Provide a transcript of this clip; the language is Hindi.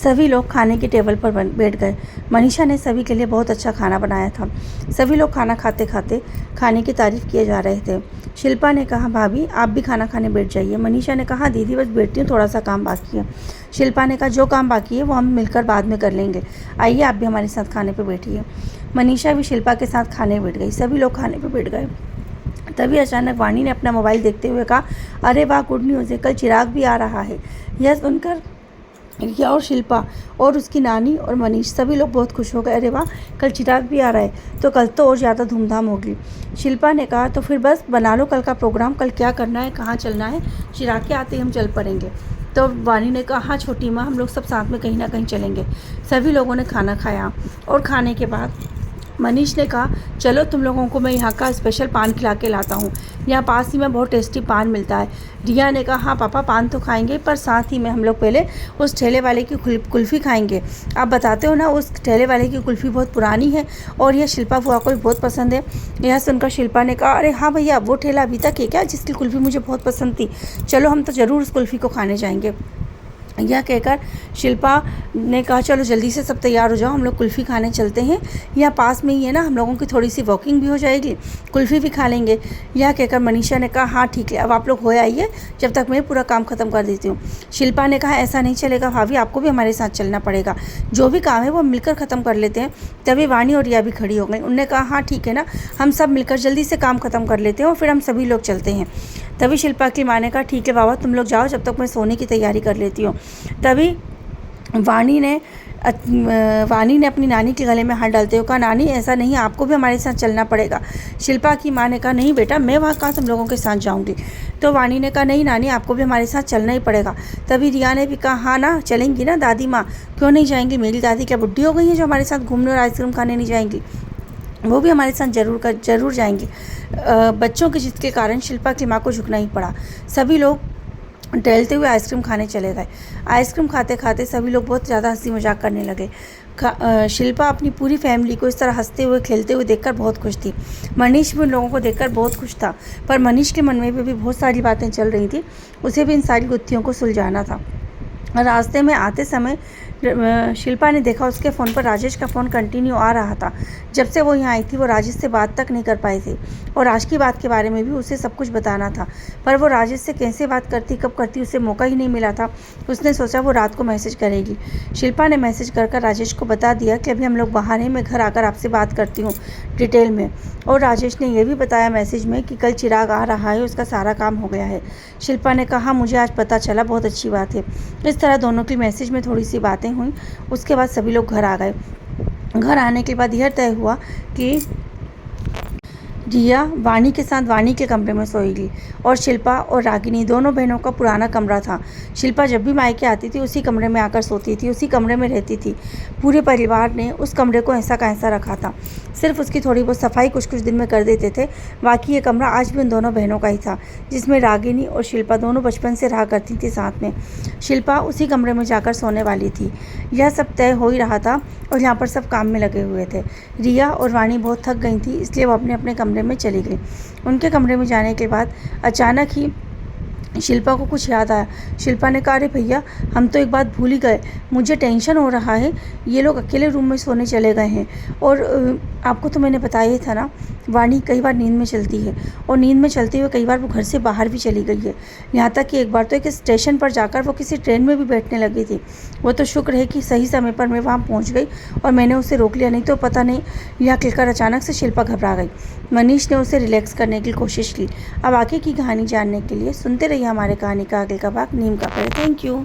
सभी लोग खाने की टेबल पर बैठ गए। मनीषा ने सभी के लिए बहुत अच्छा खाना बनाया था। सभी लोग खाना खाते खाते खाने की तारीफ किए जा रहे थे। शिल्पा ने कहा, भाभी आप भी खाना खाने बैठ जाइए। मनीषा ने कहा, दीदी बस बैठती हूँ, थोड़ा सा काम बाकी है। शिल्पा ने कहा, जो काम बाकी है वो हम मिलकर बाद में कर लेंगे, आइए आप भी हमारे साथ खाने पर बैठिए। मनीषा भी शिल्पा के साथ खाने बैठ गई। सभी लोग खाने पर बैठ गए। तभी अचानक वाणी ने अपना मोबाइल देखते हुए कहा, अरे वाह, गुड न्यूज़ है, कल चिराग भी आ रहा है। यह सुनकर रिया और शिल्पा और उसकी नानी और मनीष सभी लोग बहुत खुश हो गए। अरे वाह, कल चिराग भी आ रहा है तो कल तो और ज़्यादा धूमधाम होगी। शिल्पा ने कहा, तो फिर बस बना लो कल का प्रोग्राम, कल क्या करना है, कहाँ चलना है, चिराग के आते ही हम चल पड़ेंगे। तो वाणी ने कहा, हाँ छोटी माँ, हम लोग सब साथ में कहीं ना कहीं चलेंगे। सभी लोगों ने खाना खाया और खाने के बाद मनीष ने कहा, चलो तुम लोगों को मैं यहाँ का स्पेशल पान खिला के लाता हूँ, यहाँ पास ही में बहुत टेस्टी पान मिलता है। रिया ने कहा, हाँ पापा पान तो खाएंगे, पर साथ ही में हम लोग पहले उस ठेले वाले की कुल्फ़ी खाएंगे। आप बताते हो ना, उस ठेले वाले की कुल्फ़ी बहुत पुरानी है और यह शिल्पा बुआ को भी बहुत पसंद है। यह सुनकर शिल्पा ने कहा, अरे हाँ भैया, वो ठेला अभी तक है क्या जिसकी कुल्फ़ी मुझे बहुत पसंद थी, चलो हम तो ज़रूर उस कुल्फ़ी को खाने जाएंगे। यह कहकर शिल्पा ने कहा, चलो जल्दी से सब तैयार हो जाओ, हम लोग कुल्फ़ी खाने चलते हैं, यहाँ पास में ही है ना, हम लोगों की थोड़ी सी वॉकिंग भी हो जाएगी, कुल्फ़ी भी खा लेंगे। यह कहकर मनीषा ने कहा, हाँ ठीक है, अब आप लोग हो आइए, जब तक मैं पूरा काम ख़त्म कर देती हूँ। शिल्पा ने कहा, ऐसा नहीं चलेगा भाभी, आपको भी हमारे साथ चलना पड़ेगा, जो भी काम है वो मिलकर ख़त्म कर लेते हैं। तभी वाणी और रिया भी खड़ी हो गई। उन्होंने कहा, हाँ ठीक है ना, हम सब मिलकर जल्दी से काम ख़त्म कर लेते हैं और फिर हम सभी लोग चलते हैं। तभी शिल्पा की माँ ने कहा, ठीक है बाबा, तुम लोग जाओ, जब तक मैं सोने की तैयारी कर लेती हूँ। तभी वाणी ने अपनी नानी के गले में हाथ डालते हुए कहा, नानी ऐसा नहीं, आपको भी हमारे साथ चलना पड़ेगा। शिल्पा की माँ ने कहा, नहीं बेटा, मैं वहाँ कहाँ तुम लोगों के साथ जाऊँगी। तो वाणी ने कहा, नहीं नानी, आपको भी हमारे साथ चलना ही पड़ेगा। तभी रिया ने भी कहा, हाँ ना, चलेंगी ना दादी माँ, क्यों नहीं जाएंगी, मेरी दादी क्या बुढ़ी हो गई है जो हमारे साथ घूमने और आइसक्रीम खाने नहीं जाएंगी, वो भी हमारे साथ जरूर जाएंगी। बच्चों की जिद के कारण शिल्पा की माँ को झुकना ही पड़ा। सभी लोग टहलते हुए आइसक्रीम खाने चले गए। आइसक्रीम खाते खाते सभी लोग बहुत ज़्यादा हंसी मजाक करने लगे। शिल्पा अपनी पूरी फैमिली को इस तरह हंसते हुए खेलते हुए देखकर बहुत खुश थी। मनीष भी उन लोगों को देखकर बहुत खुश था, पर मनीष के मन में भी बहुत सारी बातें चल रही थी, उसे भी इन सारी गुत्थियों को सुलझाना था। रास्ते में आते समय शिल्पा ने देखा उसके फ़ोन पर राजेश का फ़ोन कंटिन्यू आ रहा था। जब से वो यहाँ आई थी वो राजेश से बात तक नहीं कर पाई थी और आज की बात के बारे में भी उसे सब कुछ बताना था, पर वो राजेश से कैसे बात करती, कब करती, उसे मौका ही नहीं मिला था। उसने सोचा वो रात को मैसेज करेगी। शिल्पा ने मैसेज कर राजेश को बता दिया कि अभी हम लोग बाहर हैं, मैं घर आकर आपसे बात करती हूँ डिटेल में। और राजेश ने यह भी बताया मैसेज में कि कल चिराग आ रहा है, उसका सारा काम हो गया है। शिल्पा ने कहा, मुझे आज पता चला, बहुत अच्छी बात है। इस तरह दोनों की मैसेज में थोड़ी सी बातें हुई। उसके बाद सभी लोग घर आ गए। घर आने के बाद यह तय हुआ कि रिया वाणी के साथ वाणी के कमरे में सोएगी और शिल्पा और रागिनी दोनों बहनों का पुराना कमरा था। शिल्पा जब भी मायके आती थी उसी कमरे में आकर सोती थी, उसी कमरे में रहती थी। पूरे परिवार ने उस कमरे को ऐसा का ऐसा रखा था, सिर्फ उसकी थोड़ी बहुत सफाई कुछ कुछ दिन में कर देते थे। बाकी ये कमरा आज भी उन दोनों बहनों का ही था, जिसमें रागिनी और शिल्पा दोनों बचपन से रहा करती थी साथ में। शिल्पा उसी कमरे में जाकर सोने वाली थी। यह सब तय हो ही रहा था और यहाँ पर सब काम में लगे हुए थे। रिया और वाणी बहुत थक गई थी, इसलिए वो अपने अपने कमरे में चली गई। उनके कमरे में जाने के बाद अचानक ही शिल्पा को कुछ याद आया। शिल्पा ने कहा, अरे भैया, हम तो एक बात भूल ही गए, मुझे टेंशन हो रहा है, ये लोग अकेले रूम में सोने चले गए हैं और आपको तो मैंने बताया ही था ना, वाणी कई बार नींद में चलती है और नींद में चलते हुए कई बार वो घर से बाहर भी चली गई है। यहाँ तक कि एक बार तो एक स्टेशन पर जाकर वो किसी ट्रेन में भी बैठने लगी थी। वो तो शुक्र है कि सही समय पर मैं वहाँ पहुँच गई और मैंने उसे रोक लिया, नहीं तो पता नहीं। यह कहकर अचानक से शिल्पा घबरा गई। मनीष ने उसे रिलैक्स करने की कोशिश की। अब आगे की कहानी जानने के लिए सुनते रहिए हमारे कहानी का आगे का भाग नीम का पेड़। Thank you.